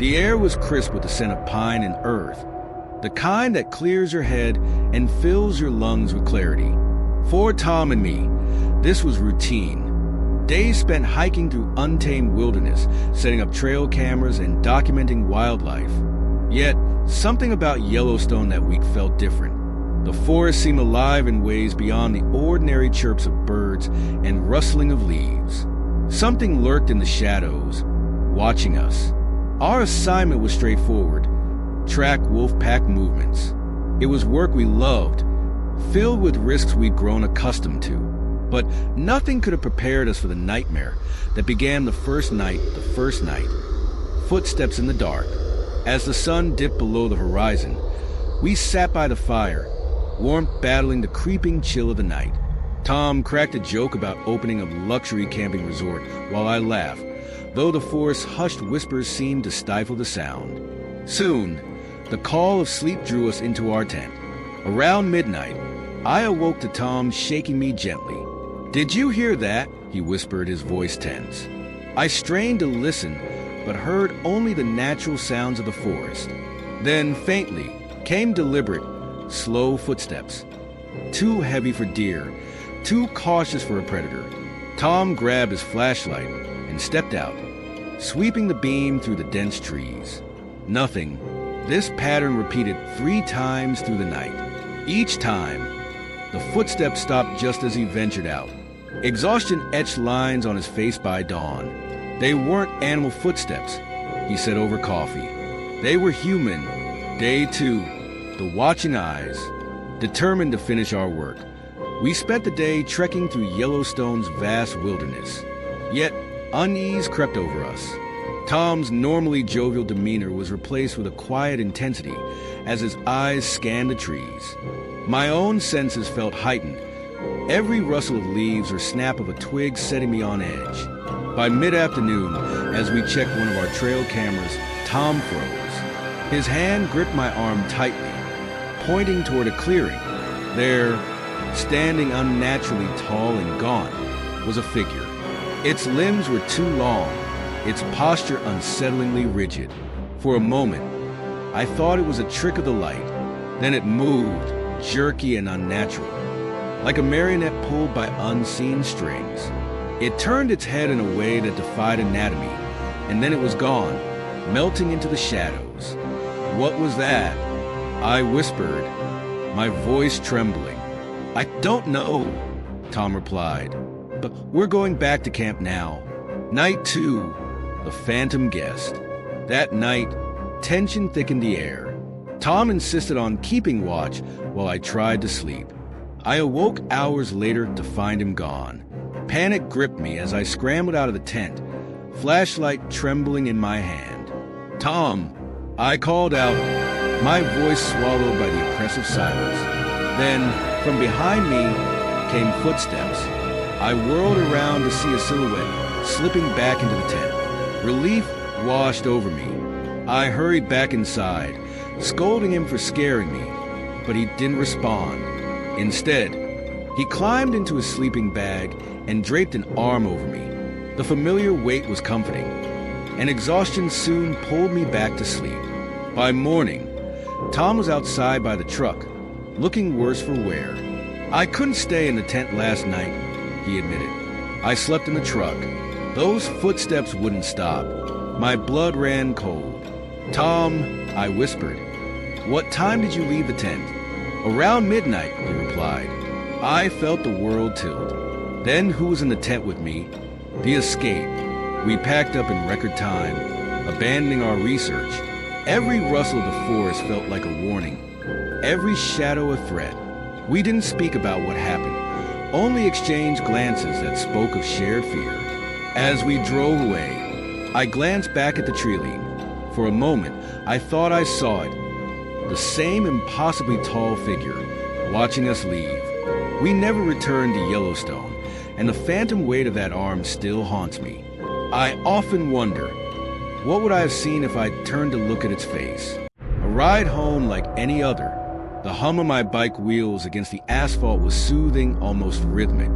The air was crisp with the scent of pine and earth, the kind that clears your head and fills your lungs with clarity. For Tom and me, this was routine. Days spent hiking through untamed wilderness, setting up trail cameras and documenting wildlife. Yet, something about Yellowstone that week felt different. The forest seemed alive in ways beyond the ordinary chirps of birds and rustling of leaves. Something lurked in the shadows, watching us. Our assignment was straightforward: track wolf pack movements. It was work we loved, filled with risks we'd grown accustomed to. But nothing could have prepared us for the nightmare that began the first night. Footsteps in the dark. As the sun dipped below the horizon, we sat by the fire, warmth battling the creeping chill of the night. Tom cracked a joke about opening a luxury camping resort while I laughed, though the forest's hushed whispers seemed to stifle the sound. Soon, the call of sleep drew us into our tent. Around midnight, I awoke to Tom shaking me gently. "Did you hear that?" he whispered, his voice tense. I strained to listen, but heard only the natural sounds of the forest. Then, faintly, came deliberate, slow footsteps. Too heavy for deer, too cautious for a predator. Tom grabbed his flashlight and stepped out, sweeping the beam through the dense trees. Nothing. This pattern repeated 3 times through the night. Each time, the footsteps stopped just as he ventured out. Exhaustion etched lines on his face by dawn. They weren't animal footsteps, he said over coffee. They were human. Day 2, the watching eyes, determined to finish our work. We spent the day trekking through Yellowstone's vast wilderness. Yet, unease crept over us. Tom's normally jovial demeanor was replaced with a quiet intensity as his eyes scanned the trees. My own senses felt heightened, every rustle of leaves or snap of a twig setting me on edge. By mid-afternoon, as we checked one of our trail cameras, Tom froze. His hand gripped my arm tightly, pointing toward a clearing. There, standing unnaturally tall and gaunt, was a figure. Its limbs were too long, its posture unsettlingly rigid. For a moment, I thought it was a trick of the light. Then it moved, jerky and unnatural, like a marionette pulled by unseen strings. It turned its head in a way that defied anatomy, and then it was gone, melting into the shadows. "What was that?" I whispered, my voice trembling. "I don't know," Tom replied, "but we're going back to camp now." Night 2, the phantom guest. That night, tension thickened the air. Tom insisted on keeping watch while I tried to sleep. I awoke hours later to find him gone. Panic gripped me as I scrambled out of the tent, flashlight trembling in my hand. "Tom," I called out, my voice swallowed by the oppressive silence. Then, from behind me, came footsteps. I whirled around to see a silhouette slipping back into the tent. Relief washed over me. I hurried back inside, scolding him for scaring me, but he didn't respond. Instead, he climbed into his sleeping bag and draped an arm over me. The familiar weight was comforting, and exhaustion soon pulled me back to sleep. By morning, Tom was outside by the truck, looking worse for wear. "I couldn't stay in the tent last night," he admitted. "I slept in the truck." Those footsteps wouldn't stop. My blood ran cold. "Tom," I whispered, "what time did you leave the tent?" "Around midnight," he replied. I felt the world tilt. Then who was in the tent with me? The escape. We packed up in record time, abandoning our research. Every rustle of the forest felt like a warning, every shadow a threat. We didn't speak about what happened, only exchanged glances that spoke of shared fear. As we drove away, I glanced back at the tree line. For a moment, I thought I saw it, the same impossibly tall figure, watching us leave. We never returned to Yellowstone, and the phantom weight of that arm still haunts me. I often wonder, what would I have seen if I'd turned to look at its face? A ride home like any other. The hum of my bike wheels against the asphalt was soothing, almost rhythmic.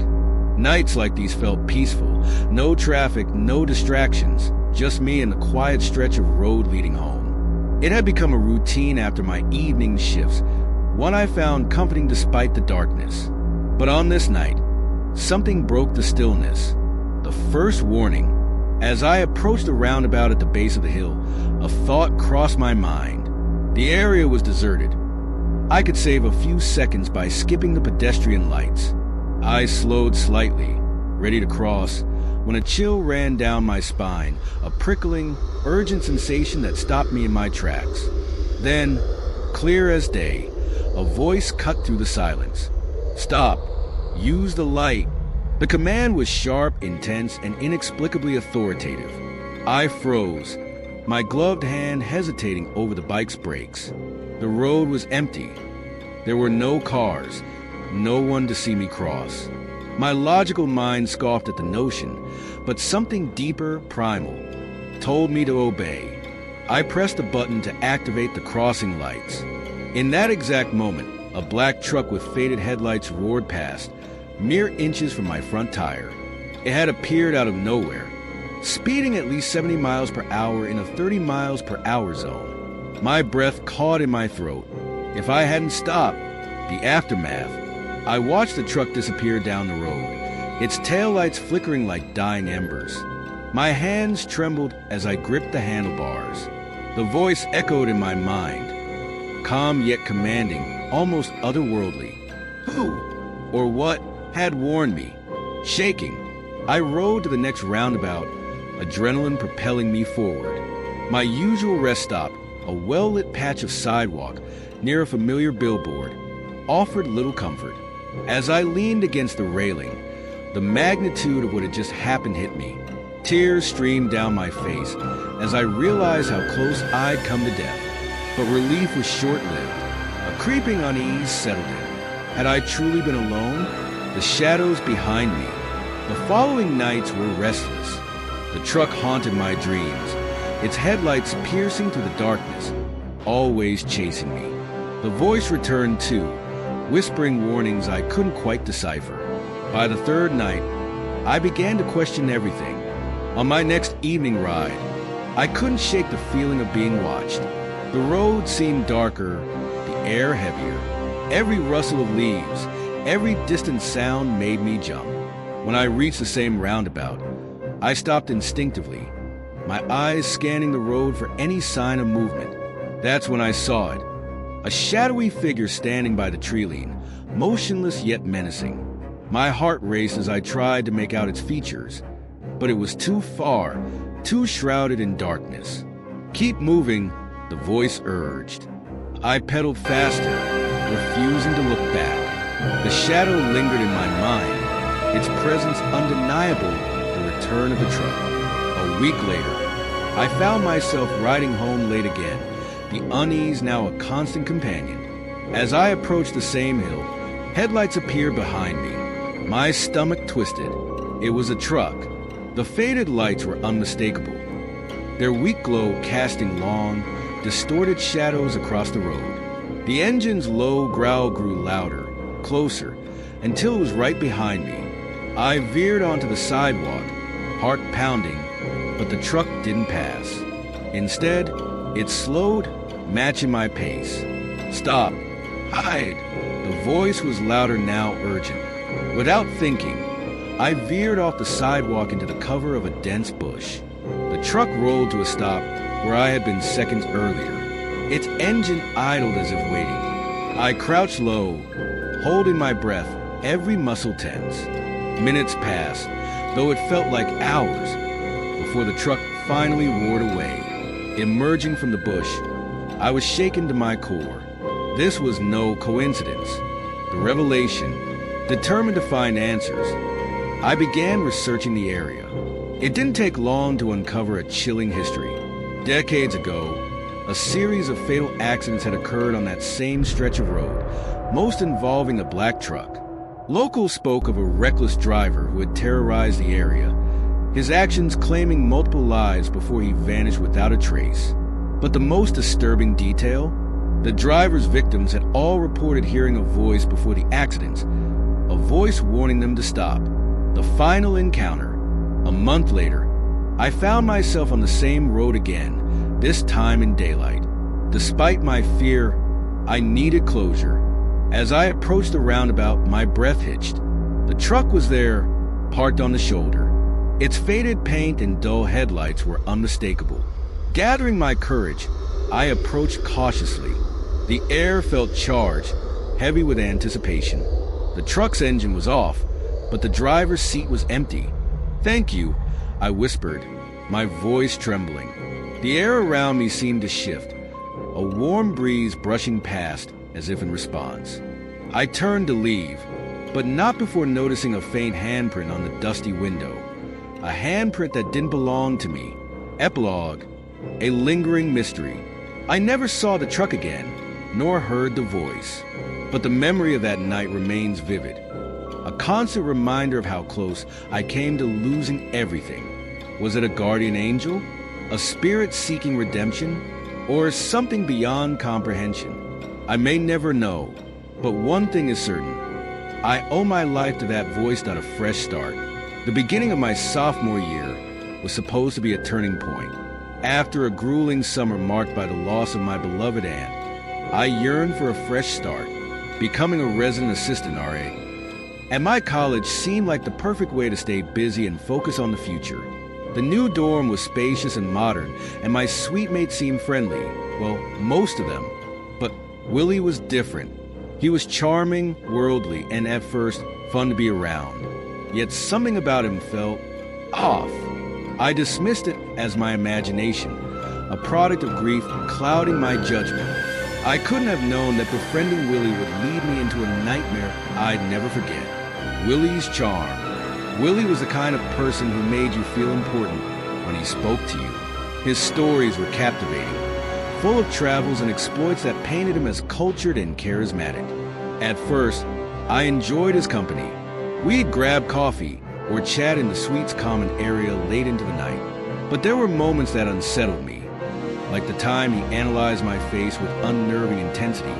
Nights like these felt peaceful. No traffic, no distractions, just me and the quiet stretch of road leading home. It had become a routine after my evening shifts, one I found comforting despite the darkness. But on this night, something broke the stillness. The first warning. As I approached the roundabout at the base of the hill, a thought crossed my mind. The area was deserted. I could save a few seconds by skipping the pedestrian lights. I slowed slightly, ready to cross, when a chill ran down my spine, a prickling, urgent sensation that stopped me in my tracks. Then, clear as day, a voice cut through the silence. "Stop. Use the light." The command was sharp, intense, and inexplicably authoritative. I froze, my gloved hand hesitating over the bike's brakes. The road was empty. There were no cars, no one to see me cross. My logical mind scoffed at the notion, but something deeper, primal, told me to obey. I pressed a button to activate the crossing lights. In that exact moment, a black truck with faded headlights roared past, mere inches from my front tire. It had appeared out of nowhere, speeding at least 70 miles per hour in a 30 miles per hour zone. My breath caught in my throat. If I hadn't stopped, the aftermath. I watched the truck disappear down the road, its taillights flickering like dying embers. My hands trembled as I gripped the handlebars. The voice echoed in my mind, calm yet commanding, almost otherworldly. Who, or what, had warned me? Shaking, I rode to the next roundabout, adrenaline propelling me forward. My usual rest stop, a well-lit patch of sidewalk near a familiar billboard, offered little comfort. As I leaned against the railing, the magnitude of what had just happened hit me. Tears streamed down my face as I realized how close I'd come to death. But relief was short-lived. A creeping unease settled in. Had I truly been alone? The shadows behind me. The following nights were restless. The truck haunted my dreams, its headlights piercing through the darkness, always chasing me. The voice returned too, whispering warnings I couldn't quite decipher. By the third night, I began to question everything. On my next evening ride, I couldn't shake the feeling of being watched. The road seemed darker, the air heavier. Every rustle of leaves, every distant sound made me jump. When I reached the same roundabout, I stopped instinctively, my eyes scanning the road for any sign of movement. That's when I saw it. A shadowy figure standing by the tree-line, motionless yet menacing. My heart raced as I tried to make out its features, but it was too far, too shrouded in darkness. "Keep moving," the voice urged. I pedaled faster, refusing to look back. The shadow lingered in my mind, its presence undeniable, the return of the truck. A week later, I found myself riding home late again, the unease now a constant companion. As I approached the same hill, headlights appeared behind me. My stomach twisted. It was a truck. The faded lights were unmistakable, their weak glow casting long, distorted shadows across the road. The engine's low growl grew louder, closer, until it was right behind me. I veered onto the sidewalk, heart pounding, but the truck didn't pass. Instead, it slowed, matching my pace. "Stop! Hide!" The voice was louder now, urgent. Without thinking, I veered off the sidewalk into the cover of a dense bush. The truck rolled to a stop where I had been seconds earlier. Its engine idled as if waiting. I crouched low, holding my breath, every muscle tense. Minutes passed, though it felt like hours, before the truck finally roared away. Emerging from the bush, I was shaken to my core. This was no coincidence. The revelation, determined to find answers, I began researching the area. It didn't take long to uncover a chilling history. Decades ago, a series of fatal accidents had occurred on that same stretch of road, most involving a black truck. Locals spoke of a reckless driver who had terrorized the area, his actions claiming multiple lives before he vanished without a trace. But the most disturbing detail? The driver's victims had all reported hearing a voice before the accidents, a voice warning them to stop. The final encounter, a month later, I found myself on the same road again, this time in daylight. Despite my fear, I needed closure. As I approached the roundabout, my breath hitched. The truck was there, parked on the shoulder. Its faded paint and dull headlights were unmistakable. Gathering my courage, I approached cautiously. The air felt charged, heavy with anticipation. The truck's engine was off, but the driver's seat was empty. "Thank you," I whispered, my voice trembling. The air around me seemed to shift, a warm breeze brushing past as if in response. I turned to leave, but not before noticing a faint handprint on the dusty window. A handprint that didn't belong to me. Epilogue, a lingering mystery. I never saw the truck again, nor heard the voice. But the memory of that night remains vivid. A constant reminder of how close I came to losing everything. Was it a guardian angel? A spirit seeking redemption? Or something beyond comprehension? I may never know, but one thing is certain. I owe my life to that voice, not a fresh start. The beginning of my sophomore year was supposed to be a turning point. After a grueling summer marked by the loss of my beloved aunt, I yearned for a fresh start, becoming a resident assistant RA. At my college seemed like the perfect way to stay busy and focus on the future. The new dorm was spacious and modern, and my suite mates seemed friendly. Well, most of them. But Willie was different. He was charming, worldly, and at first, fun to be around. Yet something about him felt off. I dismissed it as my imagination, a product of grief clouding my judgment. I couldn't have known that befriending Willie would lead me into a nightmare I'd never forget. Willie's charm. Willie was the kind of person who made you feel important when he spoke to you. His stories were captivating, full of travels and exploits that painted him as cultured and charismatic. At first, I enjoyed his company. We'd grab coffee or chat in the suite's common area late into the night. But there were moments that unsettled me, like the time he analyzed my face with unnerving intensity,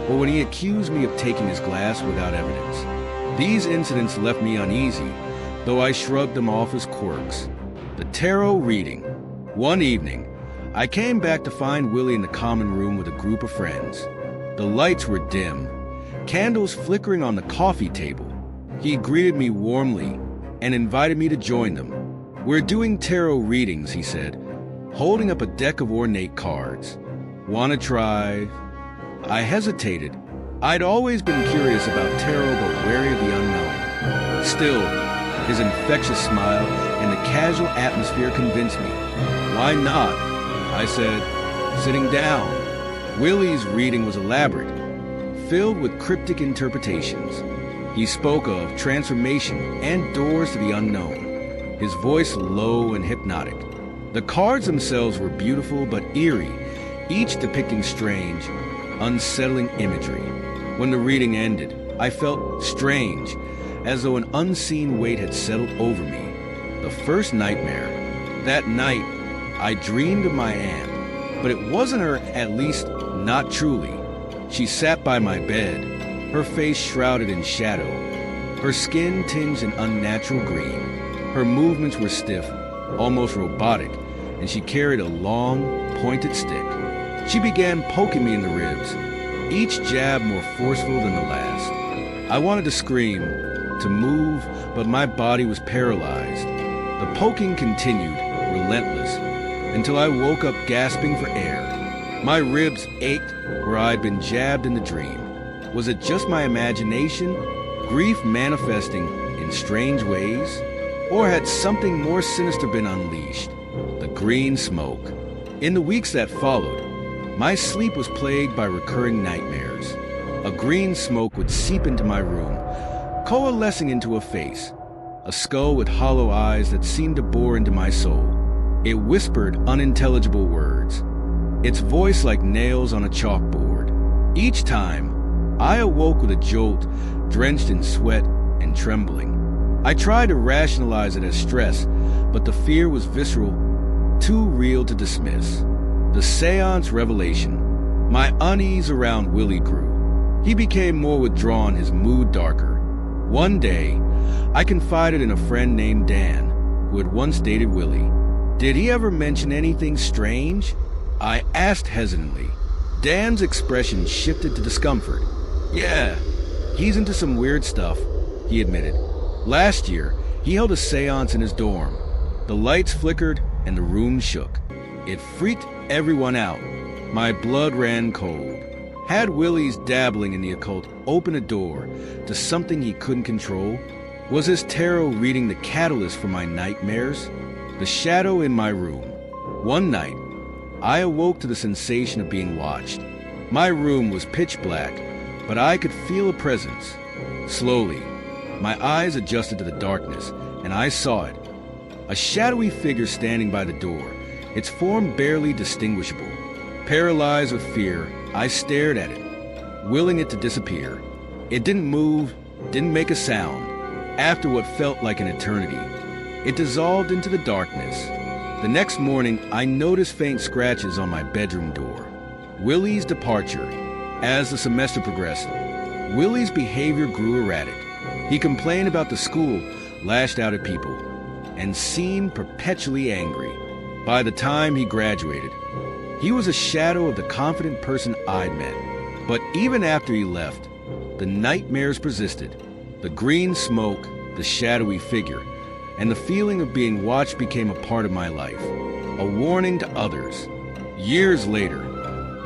or when he accused me of taking his glass without evidence. These incidents left me uneasy, though I shrugged them off as quirks. The tarot reading. One evening, I came back to find Willie in the common room with a group of friends. The lights were dim, candles flickering on the coffee table. He greeted me warmly and invited me to join them. "We're doing tarot readings," he said, holding up a deck of ornate cards. "Wanna try?" I hesitated. I'd always been curious about tarot, but wary of the unknown. Still, his infectious smile and the casual atmosphere convinced me. "Why not?" I said, sitting down. Willie's reading was elaborate, filled with cryptic interpretations. He spoke of transformation and doors to the unknown, his voice low and hypnotic. The cards themselves were beautiful but eerie, each depicting strange, unsettling imagery. When the reading ended, I felt strange, as though an unseen weight had settled over me. The first nightmare. That night, I dreamed of my aunt, but it wasn't her, at least not truly. She sat by my bed, her face shrouded in shadow, her skin tinged in unnatural green. Her movements were stiff, almost robotic, and she carried a long, pointed stick. She began poking me in the ribs, each jab more forceful than the last. I wanted to scream, to move, but my body was paralyzed. The poking continued, relentless, until I woke up gasping for air. My ribs ached where I'd been jabbed in the dream. Was it just my imagination, grief manifesting in strange ways? Or had something more sinister been unleashed? The green smoke. In the weeks that followed, my sleep was plagued by recurring nightmares. A green smoke would seep into my room, coalescing into a face, a skull with hollow eyes that seemed to bore into my soul. It whispered unintelligible words, its voice like nails on a chalkboard. Each time, I awoke with a jolt, drenched in sweat and trembling. I tried to rationalize it as stress, but the fear was visceral, too real to dismiss. The seance revelation. My unease around Willie grew. He became more withdrawn, his mood darker. One day, I confided in a friend named Dan, who had once dated Willie. Did he ever mention anything strange? I asked hesitantly. Dan's expression shifted to discomfort. Yeah, he's into some weird stuff, he admitted. Last year, he held a seance in his dorm. The lights flickered and the room shook. It freaked everyone out. My blood ran cold. Had Willie's dabbling in the occult open a door to something he couldn't control? Was his tarot reading the catalyst for my nightmares? The shadow in my room. One night, I awoke to the sensation of being watched. My room was pitch black, but I could feel a presence. Slowly, my eyes adjusted to the darkness, and I saw it. A shadowy figure standing by the door, its form barely distinguishable. Paralyzed with fear, I stared at it, willing it to disappear. It didn't move, didn't make a sound. After what felt like an eternity, it dissolved into the darkness. The next morning, I noticed faint scratches on my bedroom door. Willie's departure. As the semester progressed, Willie's behavior grew erratic. He complained about the school, lashed out at people, and seemed perpetually angry. By the time he graduated, he was a shadow of the confident person I'd met. But even after he left, the nightmares persisted. The green smoke, the shadowy figure, and the feeling of being watched became a part of my life, a warning to others. Years later,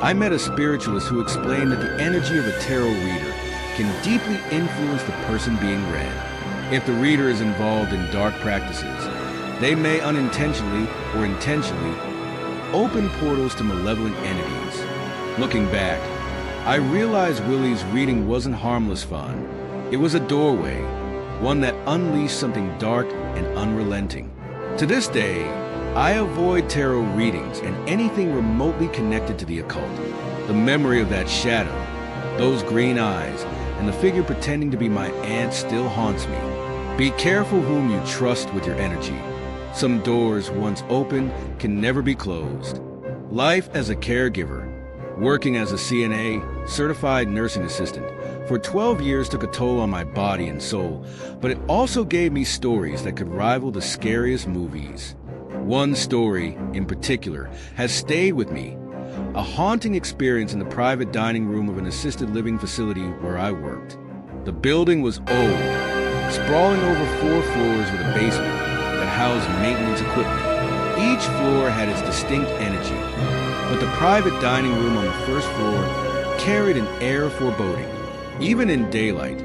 I met a spiritualist who explained that the energy of a tarot reader can deeply influence the person being read. If the reader is involved in dark practices, they may unintentionally or intentionally open portals to malevolent entities. Looking back, I realized Willie's reading wasn't harmless fun. It was a doorway, one that unleashed something dark and unrelenting. To this day, I avoid tarot readings and anything remotely connected to the occult. The memory of that shadow, those green eyes, and the figure pretending to be my aunt still haunts me. Be careful whom you trust with your energy. Some doors, once open, can never be closed. Life as a caregiver, working as a CNA, certified nursing assistant, for 12 years took a toll on my body and soul, but it also gave me stories that could rival the scariest movies. One story, in particular, has stayed with me. A haunting experience in the private dining room of an assisted living facility where I worked. The building was old, sprawling over 4 floors with a basement that housed maintenance equipment. Each floor had its distinct energy, but the private dining room on the first floor carried an air of foreboding. Even in daylight,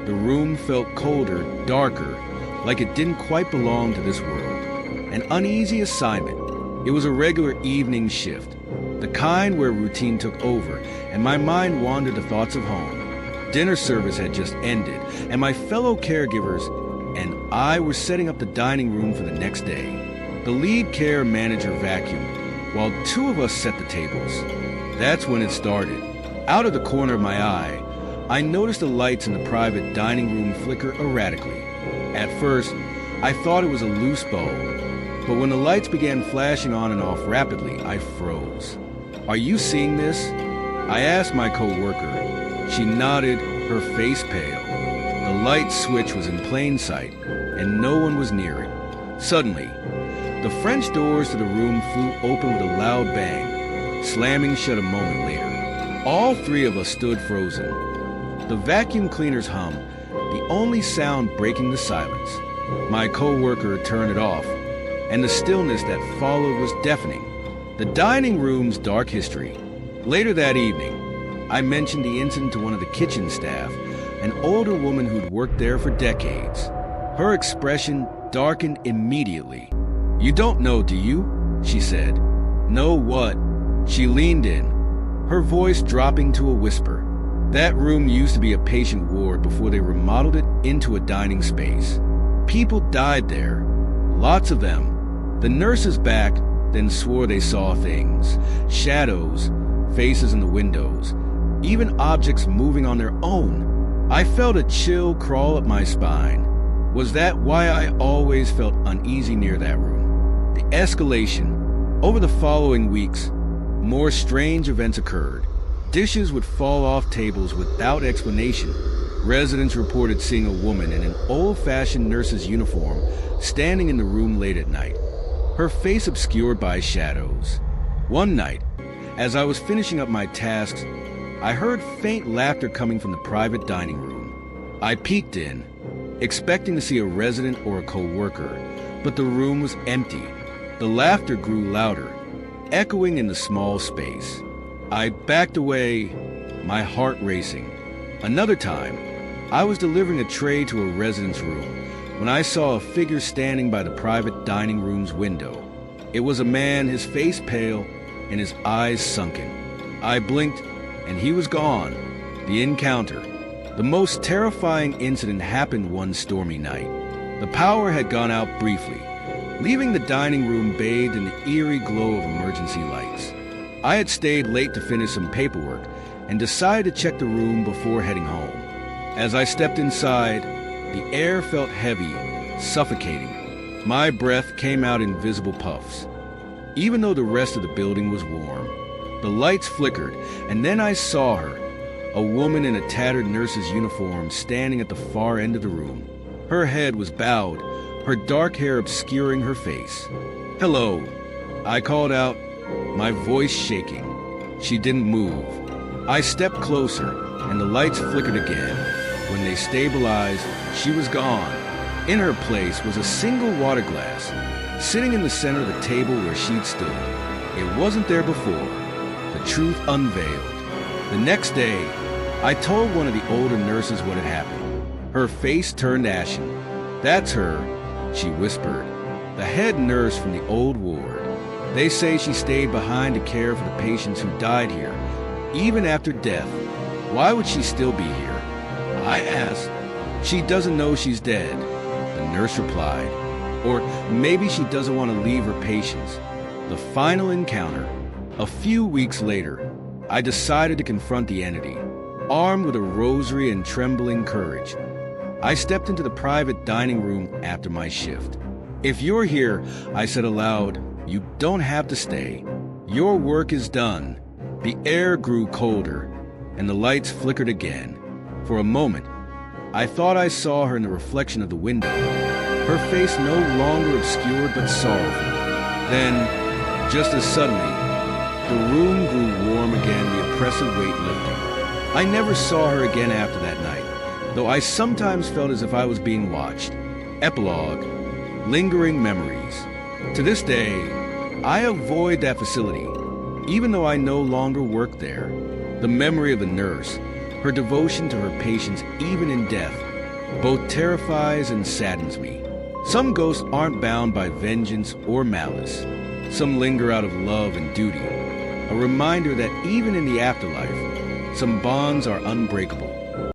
the room felt colder, darker, like it didn't quite belong to this world. An uneasy assignment. It was a regular evening shift, the kind where routine took over, and my mind wandered to thoughts of home. Dinner service had just ended, and my fellow caregivers and I were setting up the dining room for the next day. The lead care manager vacuumed, while 2 of us set the tables. That's when it started. Out of the corner of my eye, I noticed the lights in the private dining room flicker erratically. At first, I thought it was a loose bulb, but when the lights began flashing on and off rapidly, I froze. Are you seeing this? I asked my co-worker. She nodded, her face pale. The light switch was in plain sight, and no one was near it. Suddenly, the French doors to the room flew open with a loud bang, slamming shut a moment later. All 3 of us stood frozen. The vacuum cleaner's hum, the only sound breaking the silence. My co-worker turned it off, and the stillness that followed was deafening. The dining room's dark history. Later that evening, I mentioned the incident to one of the kitchen staff, an older woman who'd worked there for decades. Her expression darkened immediately. "You don't know, do you?" she said. "Know what?" She leaned in, her voice dropping to a whisper. That room used to be a patient ward before they remodeled it into a dining space. People died there, lots of them. The nurses back then swore they saw things, shadows, faces in the windows, even objects moving on their own. I felt a chill crawl up my spine. Was that why I always felt uneasy near that room? The escalation. Over the following weeks, more strange events occurred. Dishes would fall off tables without explanation. Residents reported seeing a woman in an old-fashioned nurse's uniform standing in the room late at night. her face obscured by shadows. One night, as I was finishing up my tasks, I heard faint laughter coming from the private dining room. I peeked in, expecting to see a resident or a co-worker, but the room was empty. The laughter grew louder, echoing in the small space. I backed away, my heart racing. Another time, I was delivering a tray to a resident's room when I saw a figure standing by the private dining room's window. It was a man, his face pale and his eyes sunken. I blinked, and he was gone. The encounter, the most terrifying incident, happened one stormy night. The power had gone out briefly, leaving the dining room bathed in the eerie glow of emergency lights. I had stayed late to finish some paperwork and decided to check the room before heading home. As I stepped inside, the air felt heavy, suffocating. My breath came out in visible puffs. Even though the rest of the building was warm, the lights flickered, and then I saw her, a woman in a tattered nurse's uniform standing at the far end of the room. Her head was bowed, her dark hair obscuring her face. "Hello," I called out, my voice shaking. She didn't move. I stepped closer, and the lights flickered again. When they stabilized, she was gone. In her place was a single water glass, sitting in the center of the table where she'd stood. It wasn't there before. The truth unveiled. The next day, I told one of the older nurses what had happened. Her face turned ashen. "That's her," she whispered. "The head nurse from the old ward. They say she stayed behind to care for the patients who died here, even after death. Why would she still be here?" I asked. "She doesn't know she's dead," the nurse replied. "Or maybe she doesn't want to leave her patients." The final encounter. A few weeks later, I decided to confront the entity, armed with a rosary and trembling courage. I stepped into the private dining room after my shift. "If you're here," I said aloud, "you don't have to stay. Your work is done." The air grew colder, and the lights flickered again. For a moment, I thought I saw her in the reflection of the window, her face no longer obscured but sorrowful. Then, just as suddenly, the room grew warm again, the oppressive weight lifting. I never saw her again after that night, though I sometimes felt as if I was being watched. Epilogue. Lingering memories. To this day, I avoid that facility, even though I no longer work there. The memory of the nurse, her devotion to her patients even in death, both terrifies and saddens me. Some ghosts aren't bound by vengeance or malice. Some linger out of love and duty, a reminder that even in the afterlife, some bonds are unbreakable.